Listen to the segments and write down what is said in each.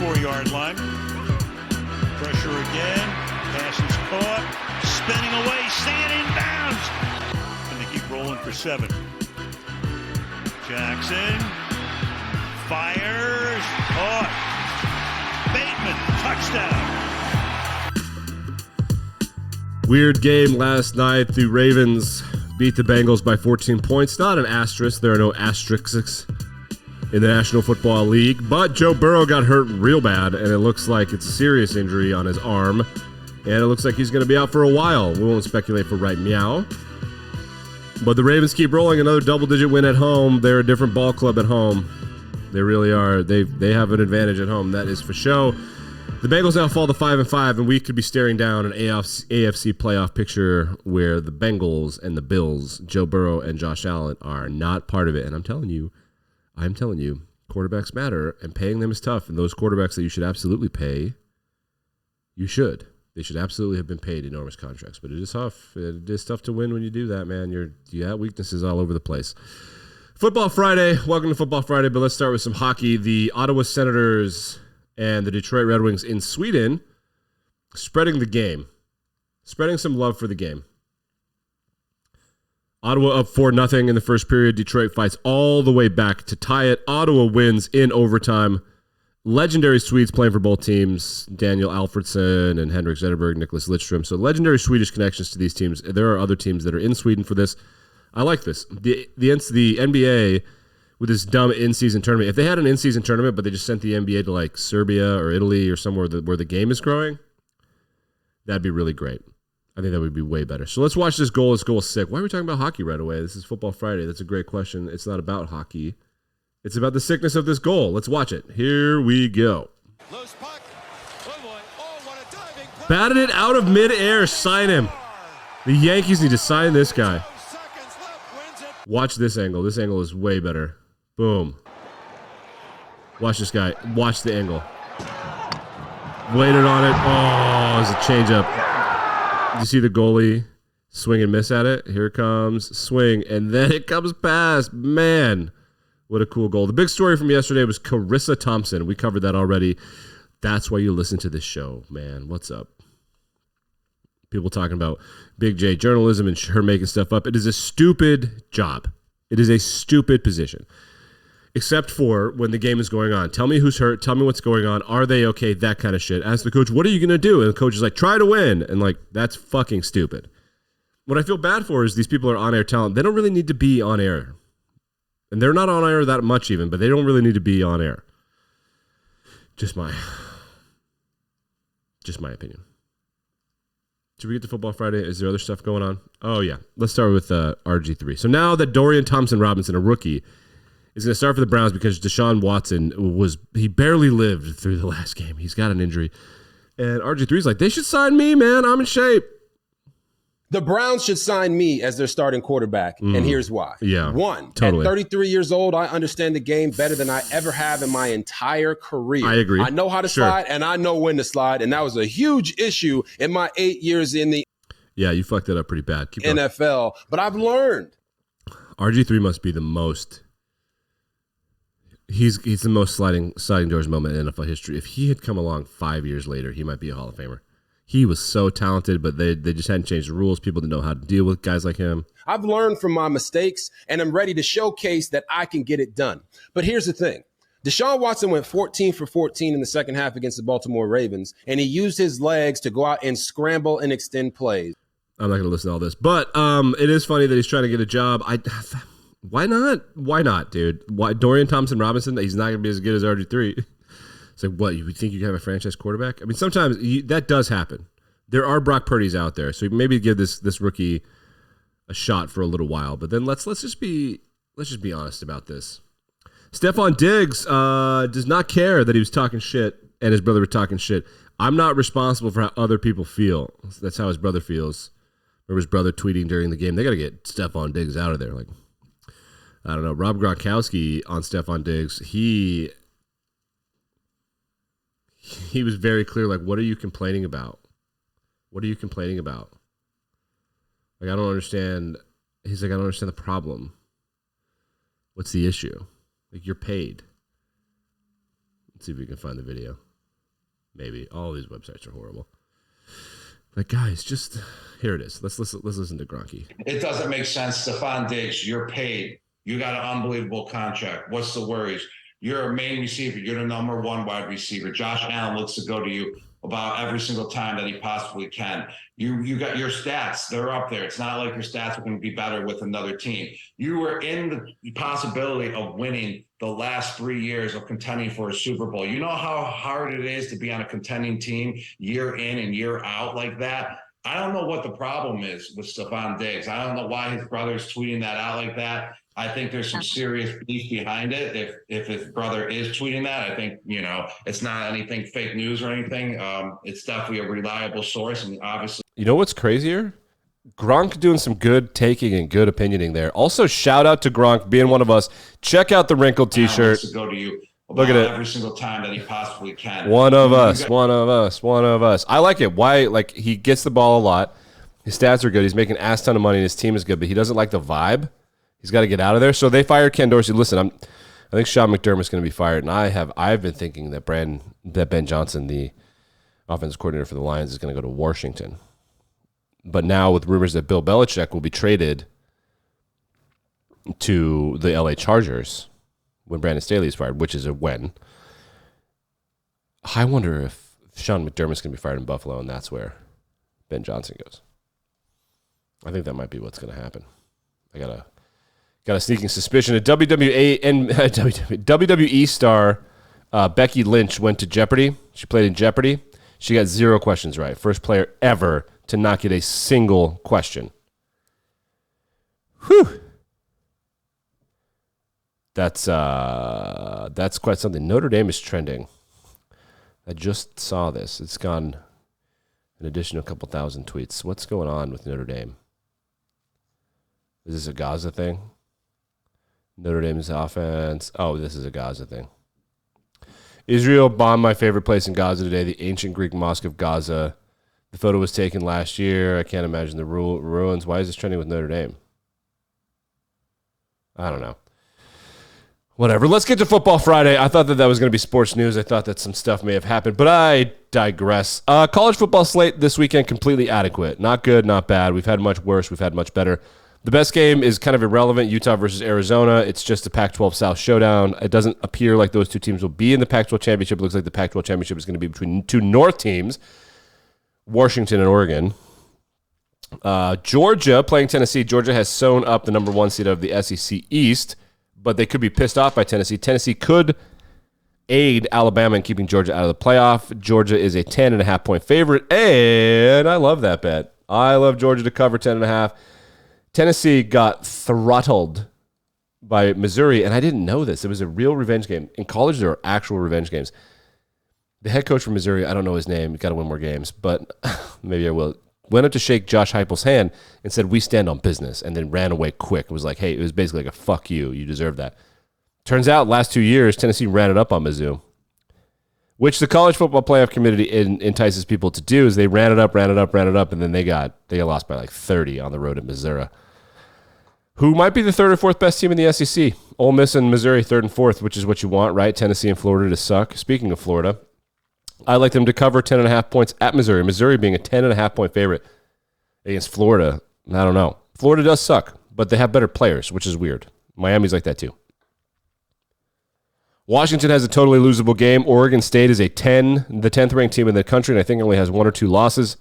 4-yard line. Pressure again. Pass is caught. Spinning away. Staying in bounds. And they keep rolling for 7. Jackson fires. Caught. Bateman. Touchdown. Weird game last night. The Ravens beat the Bengals by 14 points. Not an asterisk. There are no asterisks in the National Football League. But Joe Burrow got hurt real bad, and it looks like it's a serious injury on his arm. And it looks like he's going to be out for a while. We won't speculate for right meow. But the Ravens keep rolling. Another double-digit win at home. They're a different ball club at home. They really are. They have an advantage at home. That is for sure. The Bengals now fall to 5-5, and we could be staring down an AFC playoff picture where the Bengals and the Bills, Joe Burrow and Josh Allen, are not part of it. And I'm telling you, quarterbacks matter, and paying them is tough. And those quarterbacks that you should absolutely pay, you should. They should absolutely have been paid enormous contracts. But it is tough. It is tough to win when you do that, man. You have weaknesses all over the place. Football Friday. Welcome to Football Friday, but let's start with some hockey. The Ottawa Senators and the Detroit Red Wings in Sweden spreading the game. Spreading some love for the game. Ottawa up 4-0 in the first period. Detroit fights all the way back to tie it. Ottawa wins in overtime. Legendary Swedes playing for both teams. Daniel Alfredsson and Henrik Zetterberg, Nicholas Lidstrom. So legendary Swedish connections to these teams. There are other teams that are in Sweden for this. I like this. The NBA with this dumb in-season tournament. If they had an in-season tournament, but they just sent the NBA to like Serbia or Italy or somewhere where the game is growing, that'd be really great. I think that would be way better. So let's watch this goal. This goal is sick. Why are we talking about hockey right away? This is Football Friday. That's a great question. It's not about hockey. It's about the sickness of this goal. Let's watch it. Here we go. Loose puck. Oh boy. Oh, what a diving play. Batted it out of midair. Sign him. The Yankees need to sign this guy. Watch this angle. This angle is way better. Boom. Watch this guy. Watch the angle. Waited on it. Oh, it's a changeup. You see the goalie swing and miss at it? Here it comes. Swing. And then it comes past. Man, what a cool goal. The big story from yesterday was Carissa Thompson. We covered that already. That's why you listen to this show, man. What's up? People talking about Big J journalism and her making stuff up. It is a stupid job. It is a stupid position. Except for when the game is going on. Tell me who's hurt. Tell me what's going on. Are they okay? That kind of shit. Ask the coach, what are you going to do? And the coach is like, try to win. And like, that's fucking stupid. What I feel bad for is these people are on-air talent. They don't really need to be on air. And they're not on air that much even, but they don't really need to be on air. Just my opinion. Should we get to Football Friday? Is there other stuff going on? Oh, yeah. Let's start with RG3. So now that Dorian Thompson-Robinson, a rookie, is going to start for the Browns because Deshaun Watson he barely lived through the last game. He's got an injury. And RG3's like, they should sign me, man. I'm in shape. The Browns should sign me as their starting quarterback, and here's why. Yeah, One, totally. At 33 years old, I understand the game better than I ever have in my entire career. I agree. I know how to slide, and I know when to slide, and that was a huge issue in my 8 years in the you fucked it up pretty bad. Keep going. NFL. But I've learned. RG3 must be the most. He's the most sliding doors moment in NFL history. If he had come along 5 years later, he might be a Hall of Famer. He was so talented, but they just hadn't changed the rules. People didn't know how to deal with guys like him. I've learned from my mistakes, and I'm ready to showcase that I can get it done. But here's the thing. Deshaun Watson went 14 for 14 in the second half against the Baltimore Ravens, and he used his legs to go out and scramble and extend plays. I'm not going to listen to all this, but it is funny that he's trying to get a job. Why not? Why not, dude? Why Dorian Thompson-Robinson? He's not going to be as good as RG3. It's like, what, you would think you could have a franchise quarterback? I mean, sometimes that does happen. There are Brock Purdy's out there, so maybe give this rookie a shot for a little while. But then let's just be honest about this. Stephon Diggs does not care that he was talking shit and his brother was talking shit. I'm not responsible for how other people feel. That's how his brother feels. Or his brother tweeting during the game, they got to get Stephon Diggs out of there. Like, I don't know. Rob Gronkowski on Stephon Diggs, he was very clear, like, what are you complaining about? What are you complaining about? Like, I don't understand. He's like, I don't understand the problem. What's the issue? Like, you're paid. Let's see if we can find the video. Maybe. All these websites are horrible. Like, guys, just here it is. Let's listen to Gronky. It doesn't make sense. Stephon Diggs, you're paid. You got an unbelievable contract. What's the worries? You're a main receiver. You're the number one wide receiver. Josh Allen looks to go to you about every single time that he possibly can. You got your stats. They're up there. It's not like your stats are going to be better with another team. You were in the possibility of winning the last 3 years of contending for a Super Bowl. You know how hard it is to be on a contending team year in and year out like that? I don't know what the problem is with Stephon Diggs. I don't know why his brother's tweeting that out like that. I think there's some serious beef behind it. If his brother is tweeting that, I think, it's not anything fake news or anything. It's definitely a reliable source. And obviously, you know what's crazier? Gronk doing some good taking and good opinioning there. Also, shout out to Gronk being one of us. Check out the wrinkled T-shirt. To go to you look at it every single time that he possibly can. One of us. I like it. Why? Like, he gets the ball a lot. His stats are good. He's making an ass ton of money. And his team is good, but he doesn't like the vibe. He's got to get out of there. So they fired Ken Dorsey. Listen, I think Sean McDermott's going to be fired, and I've been thinking that Ben Johnson, the offensive coordinator for the Lions, is going to go to Washington. But now with rumors that Bill Belichick will be traded to the LA Chargers when Brandon Staley is fired, which is a when. I wonder if Sean McDermott's going to be fired in Buffalo, and that's where Ben Johnson goes. I think that might be what's going to happen. I got a sneaking suspicion. A WWE star, Becky Lynch, went to Jeopardy. She played in Jeopardy. She got 0 questions right. First player ever to not get a single question. Whew. That's quite something. Notre Dame is trending. I just saw this. It's gone an additional couple thousand tweets. What's going on with Notre Dame? Is this a Gaza thing? Notre Dame's offense. Oh, this is a Gaza thing. Israel bombed my favorite place in Gaza today, the ancient Greek mosque of Gaza. The photo was taken last year. I can't imagine the ruins. Why is this trending with Notre Dame? I don't know. Whatever. Let's get to Football Friday. I thought that was going to be sports news. I thought that some stuff may have happened, but I digress. College football slate this weekend, completely adequate. Not good, not bad. We've had much worse. We've had much better. The best game is kind of irrelevant, Utah versus Arizona. It's just a Pac-12 South showdown. It doesn't appear like those two teams will be in the Pac-12 championship. It looks like the Pac-12 championship is going to be between two North teams, Washington and Oregon. Georgia playing Tennessee. Georgia has sewn up the number 1 seed of the SEC East, but they could be pissed off by Tennessee. Tennessee could aid Alabama in keeping Georgia out of the playoff. Georgia is a 10.5-point favorite, and I love that bet. I love Georgia to cover 10.5. Tennessee got throttled by Missouri, and I didn't know this. It was a real revenge game. In college, there are actual revenge games. The head coach from Missouri, I don't know his name. He's got to win more games, but maybe I will. Went up to shake Josh Heupel's hand and said, "We stand on business," and then ran away quick. It was like, hey, it was basically like a fuck you. You deserve that. Turns out, last 2 years, Tennessee ran it up on Mizzou, which the college football playoff committee entices people to do, is they ran it up, and then they got lost by like 30 on the road at Missouri, who might be the 3rd or 4th best team in the SEC. Ole Miss and Missouri 3rd and 4th, which is what you want, right? Tennessee and Florida to suck. Speaking of Florida, I like them to cover 10.5 points at Missouri. Missouri being a 10.5-point favorite against Florida. I don't know. Florida does suck, but they have better players, which is weird. Miami's like that too. Washington has a totally losable game. Oregon State is the 10th ranked team in the country, and I think only has 1 or 2 losses.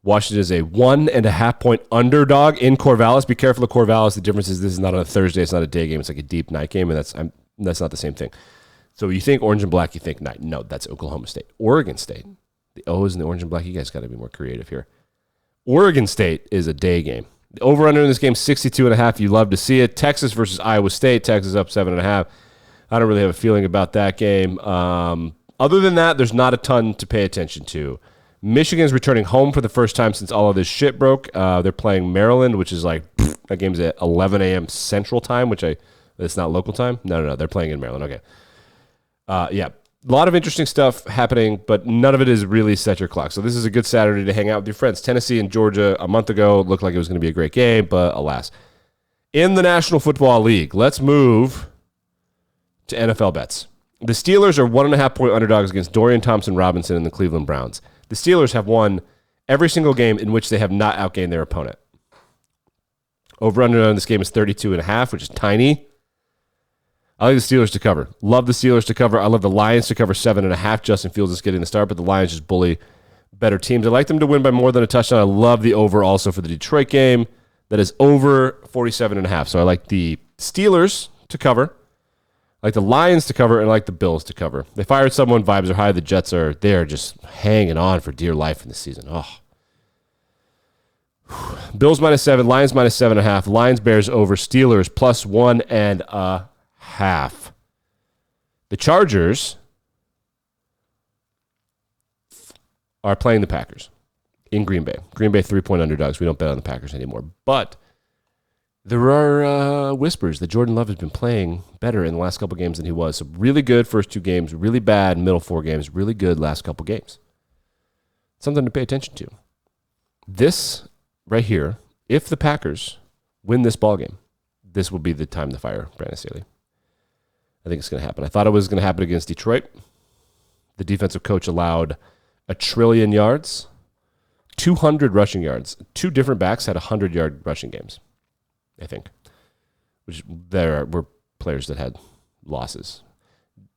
Washington is a 1.5-point underdog in Corvallis. Be careful of Corvallis. The difference is this is not on a Thursday. It's not a day game. It's like a deep night game, and that's not the same thing. So you think orange and black, you think night. No, that's Oklahoma State. Oregon State. The O's and the orange and black, you guys got to be more creative here. Oregon State is a day game. The over-under in this game, 62.5. You love to see it. Texas versus Iowa State. Texas up 7.5. I don't really have a feeling about that game. Other than that, there's not a ton to pay attention to. Michigan's returning home for the first time since all of this shit broke. They're playing Maryland, which is like, that game's at 11 a.m. Central Time, it's not local time? No, they're playing in Maryland. Okay. Yeah, a lot of interesting stuff happening, but none of it is really set your clock. So this is a good Saturday to hang out with your friends. Tennessee and Georgia a month ago looked like it was going to be a great game, but alas. In the National Football League, let's move to NFL bets. The Steelers are 1.5-point underdogs against Dorian Thompson-Robinson and the Cleveland Browns. The Steelers have won every single game in which they have not outgained their opponent. Over-under on this game is 32.5, which is tiny. I like the Steelers to cover. Love the Steelers to cover. I love the Lions to cover 7.5. Justin Fields is getting the start, but the Lions just bully better teams. I like them to win by more than a touchdown. I love the over also for the Detroit game. That is over 47.5. So I like the Steelers to cover. I like the Lions to cover, and I like the Bills to cover. They fired someone. Vibes are high. The Jets they're just hanging on for dear life in the season. Oh. Bills -7, Lions -7.5, Lions Bears over, Steelers +1.5. The Chargers are playing the Packers in Green Bay. Green Bay 3-point underdogs. We don't bet on the Packers anymore. But there are whispers that Jordan Love has been playing better in the last couple games than he was. So really good first 2 games, really bad middle 4 games, really good last couple games. Something to pay attention to. This right here, if the Packers win this ballgame, this will be the time to fire Brandon Staley. I think it's going to happen. I thought it was going to happen against Detroit. The defensive coach allowed 1 trillion yards, 200 rushing yards. 2 different backs had 100-yard rushing games, I think, which there were players that had losses.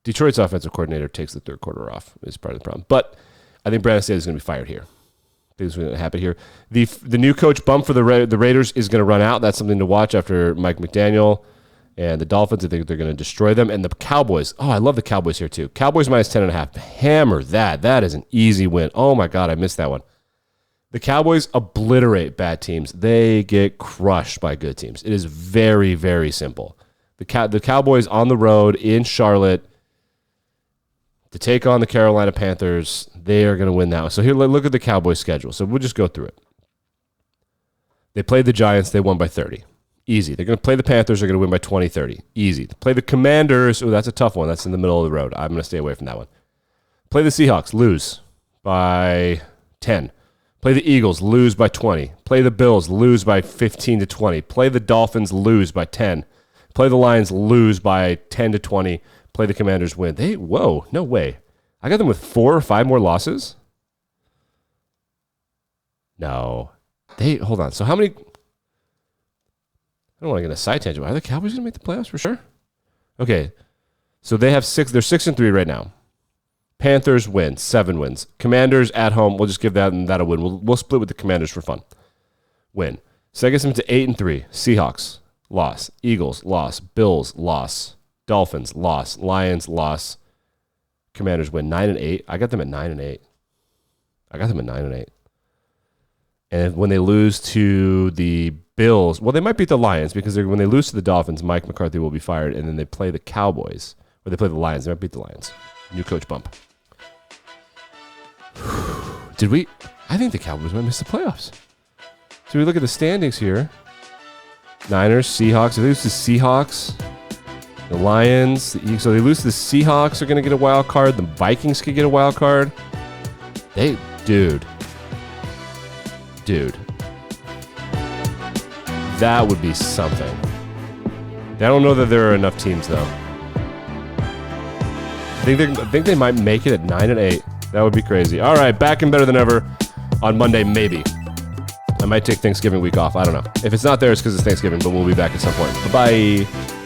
Detroit's offensive coordinator takes the third quarter off is part of the problem. But I think Brandon Staley is going to be fired here. Things are going to happen here. The new coach bump for the Raiders is going to run out. That's something to watch after Mike McDaniel and the Dolphins. I think they're going to destroy them. And the Cowboys. Oh, I love the Cowboys here too. Cowboys -10.5. Hammer that. That is an easy win. Oh my God, I missed that one. The Cowboys obliterate bad teams. They get crushed by good teams. It is very, very simple. The Cowboys on the road in Charlotte to take on the Carolina Panthers, they are going to win that one. So here, look at the Cowboys' schedule. So we'll just go through it. They played the Giants. They won by 30. Easy. They're going to play the Panthers. They're going to win by 20-30. Easy. They play the Commanders. Oh, that's a tough one. That's in the middle of the road. I'm going to stay away from that one. Play the Seahawks. Lose by 10. Play the Eagles. Lose by 20. Play the Bills. Lose by 15-20. Play the Dolphins. Lose by 10. Play the Lions. Lose by 10-20. Play the Commanders, win. Whoa, no way. I got them with 4 or 5 more losses? No. Hold on. So how many? I don't want to get a side tangent. Are the Cowboys going to make the playoffs for sure? Okay. So they have 6. They're 6-3 right now. Panthers win, 7 wins. Commanders at home. We'll just give that, and that'll win. We'll split with the Commanders for fun. Win. So that gets them to 8-3. Seahawks, loss. Eagles, loss. Bills, loss. Dolphins, loss. Lions, loss. Commanders win 9-8. I got them at 9-8. And when they lose to the Bills, well, they might beat the Lions because when they lose to the Dolphins, Mike McCarthy will be fired, and then they play the Cowboys, or they play the Lions. They might beat the Lions. New coach bump. I think the Cowboys might miss the playoffs. So we look at the standings here. Niners, Seahawks. If they lose to Seahawks, the Lions, so they lose to the Seahawks are going to get a wild card. The Vikings could get a wild card. Dude. That would be something. I don't know that there are enough teams, though. I think they might make it at 9-8. That would be crazy. All right, back and better than ever on Monday, maybe. I might take Thanksgiving week off. I don't know. If it's not there, it's because it's Thanksgiving, but we'll be back at some point. Bye-bye.